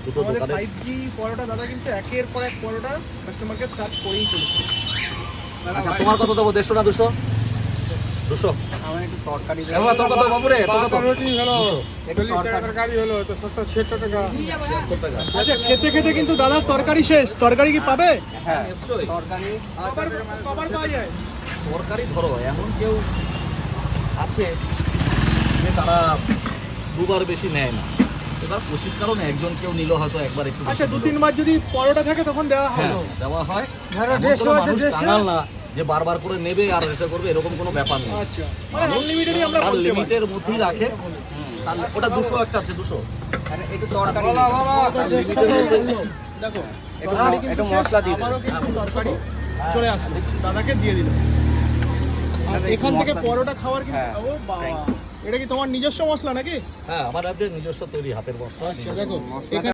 দুটো আমাদের দোকানে 5G পরোটা দাদা কিন্তু একের পর এক পরোটা কাস্টমারকে সার্ভ করেই চলেছে। আচ্ছা তোমার কত দেবো, 150 না 200? 200। আমার একটু তরকারি এবার তোর কত বাবু রে, তোর কত? রুটি হলো 200। 40 টাকা তরকারি হলো তো 70-76 টাকা। 76 টাকা। আচ্ছা, খেতে খেতে কিন্তু দাদা তরকারি শেষ। তরকারি কি পাবে? হ্যাঁ নিশ্চয়ই। তরকারি কবার পাওয়া যায়? তরকারি ধরো এমন কেউ আছে যে তারা দুবার বেশি নেয় না, এবার কোচির কারণে একজন কেউ নিল হয়তো একবার একটু আচ্ছা, বেশি নিল। 2-3 বার যদি পরোটা থাকে তখন দেওয়া হ্যাঁ হবে। দেওয়া হয়। ধরো এমন 150 কোনো আছে, মানুষ 150 কাঙাল না যে বারবার করে নেবে আর এসে করবে, এরকম কোনো ব্যাপার নেই। আচ্ছা, মানে আনলিমিটেডই আমরা তার বলতে পারি। লিমিটের মধ্যেই রাখে। ওটা 200 একটা আছে, 200। একটু তরকারি তার লিমিটের মধ্যে দেখো, একটু তরকারি কিন্তু একটু শেষ, মশলা দিয়ে আমারও দেবেন। কিন্তু তরকারি চলে আসলো, দাদাকে দিয়ে দিল। আর দাদা, এখান একটু থেকে মশলা পরোটা খাওয়ার কিন্তু হ্যাঁ, ও বাবা, thank এটা কি তোমার নিজস্ব মশলা নাকি? হ্যাঁ আমার হাতে নিজস্ব তৈরি হাতের বস্তা। দেখো মশলাটা